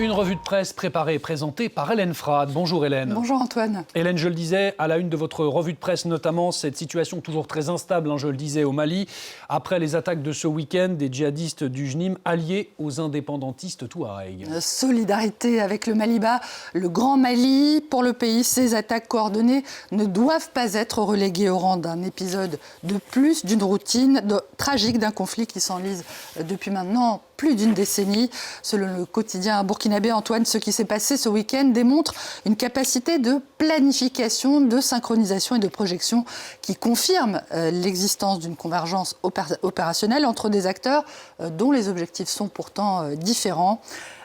Une revue de presse préparée et présentée par Hélène Frade. Bonjour Hélène. Bonjour Antoine. Hélène, je le disais, à la une de votre revue de presse, notamment cette situation toujours très instable, je le disais, au Mali, après les attaques de ce week-end des djihadistes du JNIM alliés aux indépendantistes touaregs. Solidarité avec le Maliba, le Grand Mali. Pour le pays, ces attaques coordonnées ne doivent pas être reléguées au rang d'un épisode de plus, d'une routine tragique, d'un conflit qui s'enlise depuis maintenant plus d'une décennie. Selon le quotidien burkinabé, Antoine, ce qui s'est passé ce week-end démontre une capacité de planification, de synchronisation et de projection qui confirme l'existence d'une convergence opérationnelle entre des acteurs dont les objectifs sont pourtant différents.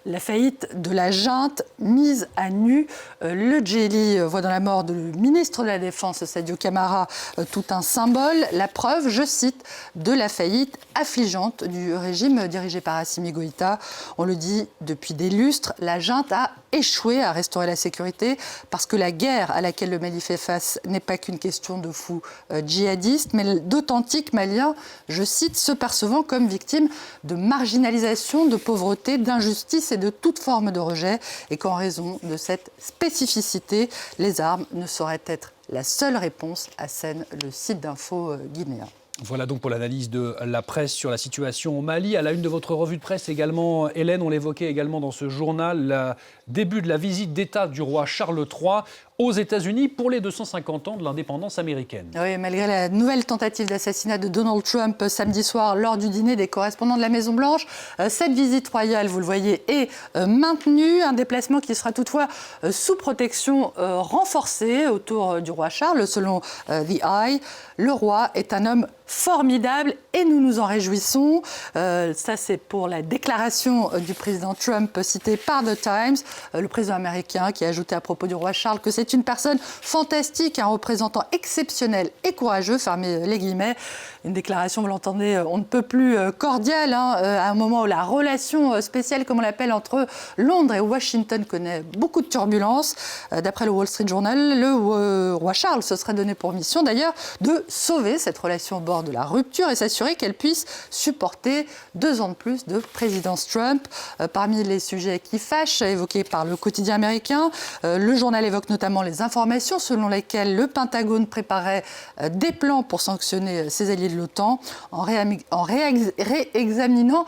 La faillite de la junte mise à nu. Le Djeli voit dans la mort du ministre de la Défense, Sadio Camara, tout un symbole. La preuve, je cite, de la faillite affligeante du régime dirigé par Assimi Goïta. On le dit depuis des lustres, la junte a échoué à restaurer la sécurité parce que la guerre à laquelle le Mali fait face n'est pas qu'une question de fous djihadistes, mais d'authentiques Maliens, je cite, se percevant comme victimes de marginalisation, de pauvreté, d'injustice et de toute forme de rejet, et qu'en raison de cette spécificité, les armes ne sauraient être la seule réponse, assène le site d'info guinéen. Voilà donc pour l'analyse de la presse sur la situation au Mali. À la une de votre revue de presse également, Hélène, on l'évoquait également dans ce journal, le début de la visite d'État du roi Charles III aux États-Unis pour les 250 ans de l'indépendance américaine. Oui, malgré la nouvelle tentative d'assassinat de Donald Trump samedi soir lors du dîner des correspondants de la Maison-Blanche, cette visite royale, vous le voyez, est maintenue. Un déplacement qui sera toutefois sous protection renforcée autour du roi Charles. Selon The Eye, le roi est un homme formidable et nous nous en réjouissons. Ça, c'est pour la déclaration du président Trump citée par The Times, le président américain qui a ajouté à propos du roi Charles que c'est une personne fantastique, un représentant exceptionnel et courageux, fermez les guillemets. Une déclaration, vous l'entendez, on ne peut plus cordiale, à un moment où la relation spéciale, comme on l'appelle, entre Londres et Washington connaît beaucoup de turbulences. D'après le Wall Street Journal, le roi Charles se serait donné pour mission d'ailleurs de sauver cette relation au bord de la rupture et s'assurer qu'elle puisse supporter 2 ans de plus de présidence Trump. Parmi les sujets qui fâchent, évoqués par le quotidien américain, le journal évoque notamment les informations selon lesquelles le Pentagone préparait des plans pour sanctionner ses alliés de l'OTAN en réexaminant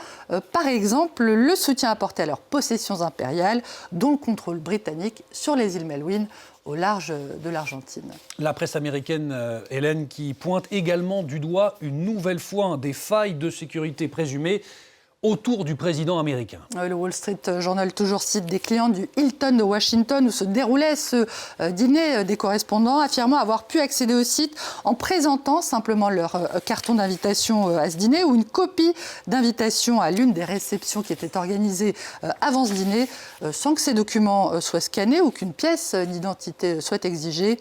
par exemple le soutien apporté à leurs possessions impériales, dont le contrôle britannique sur les îles Malouines au large de l'Argentine. La presse américaine, Hélène, qui pointe également du doigt une nouvelle fois des failles de sécurité présumées autour du président américain. Le Wall Street Journal toujours cite des clients du Hilton de Washington où se déroulait ce dîner des correspondants, affirmant avoir pu accéder au site en présentant simplement leur carton d'invitation à ce dîner ou une copie d'invitation à l'une des réceptions qui étaient organisées avant ce dîner, sans que ces documents soient scannés ou qu'une pièce d'identité soit exigée.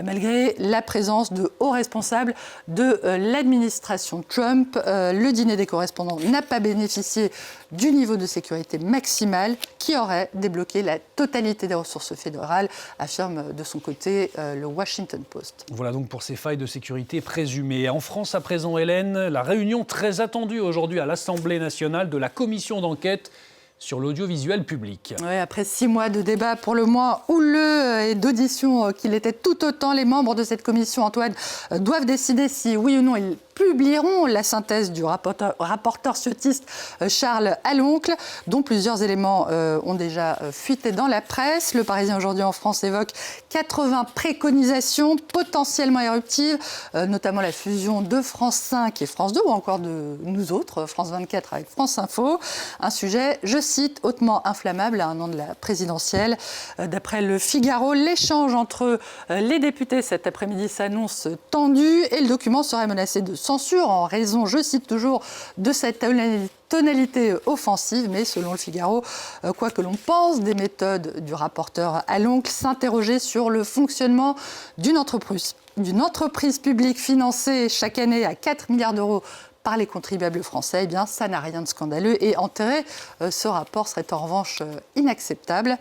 Malgré la présence de hauts responsables de l'administration Trump, le dîner des correspondants n'a pas bénéficié du niveau de sécurité maximal qui aurait débloqué la totalité des ressources fédérales, affirme de son côté le Washington Post. Voilà donc pour ces failles de sécurité présumées. En France à présent, Hélène, la réunion très attendue aujourd'hui à l'Assemblée nationale de la commission d'enquête sur l'audiovisuel public. Oui, après 6 mois de débat pour le moins houleux et d'auditions qu'il était tout autant, les membres de cette commission, Antoine, doivent décider si oui ou non ils publieront la synthèse du rapporteur scientiste Charles Aloncle, dont plusieurs éléments ont déjà fuité dans la presse. Le Parisien aujourd'hui en France évoque 80 préconisations potentiellement éruptives, notamment la fusion de France 5 et France 2, ou encore de nous autres, France 24 avec France Info. Un sujet, je cite, hautement inflammable à un an de la présidentielle. D'après le Figaro, l'échange entre les députés cet après-midi s'annonce tendu et le document serait menacé de censure en raison, je cite toujours, de cette tonalité offensive. Mais selon le Figaro, quoi que l'on pense des méthodes du rapporteur Aloncle, s'interroger sur le fonctionnement d'une entreprise publique financée chaque année à 4 milliards d'euros par les contribuables français, eh bien, ça n'a rien de scandaleux et enterrer ce rapport serait en revanche inacceptable.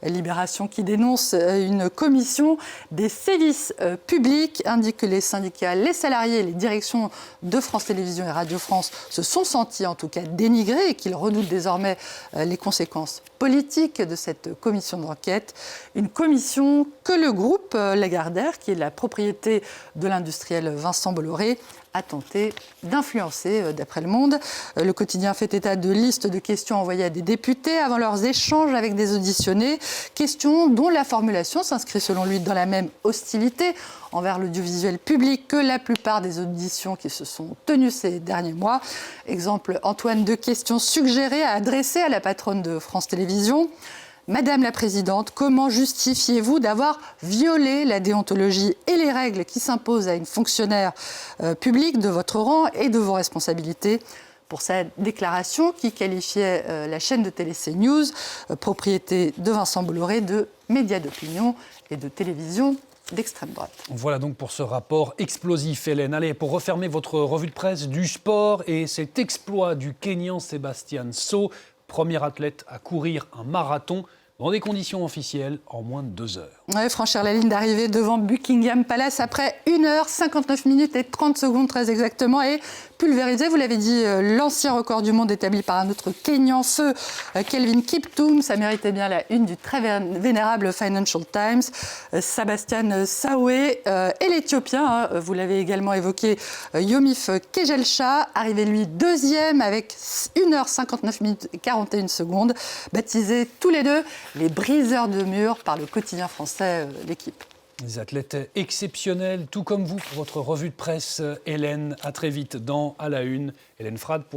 Libération qui dénonce une commission des sévices publics, indique que les syndicats, les salariés et les directions de France Télévisions et Radio France se sont sentis en tout cas dénigrés et qu'ils redoutent désormais les conséquences politiques politique de cette commission d'enquête. Une commission que le groupe Lagardère, qui est la propriété de l'industriel Vincent Bolloré, a tenté d'influencer, d'après Le Monde. Le quotidien fait état de listes de questions envoyées à des députés avant leurs échanges avec des auditionnés. Questions dont la formulation s'inscrit selon lui dans la même hostilité envers l'audiovisuel public que la plupart des auditions qui se sont tenues ces derniers mois. Exemple, Antoine, de questions suggérées à adresser à la patronne de France Télévisions. Madame la Présidente, comment justifiez-vous d'avoir violé la déontologie et les règles qui s'imposent à une fonctionnaire publique de votre rang et de vos responsabilités ? Pour sa déclaration qui qualifiait la chaîne de télé CNews, propriété de Vincent Bolloré, de médias d'opinion et de télévision d'extrême droite. Voilà donc pour ce rapport explosif, Hélène. Allez, pour refermer votre revue de presse du sport et cet exploit du Kényan Sébastien So, premier athlète à courir un marathon dans des conditions officielles en moins de 2 heures. Ouais, franchir la ligne d'arrivée devant Buckingham Palace après 1h59 et 30 secondes très exactement et pulvériser, vous l'avez dit, l'ancien record du monde établi par un autre Kényan, feu Kelvin Kiptum. Ça méritait bien la une du très vénérable Financial Times. Sébastien So et l'Éthiopien, vous l'avez également évoqué, Yomif Kejelcha, arrivé lui deuxième avec 1h59 et 41 secondes, baptisés tous les deux les briseurs de murs par le quotidien français, l'équipe. Des athlètes exceptionnels, tout comme vous pour votre revue de presse, Hélène. À très vite dans À la Une. Hélène Frade pour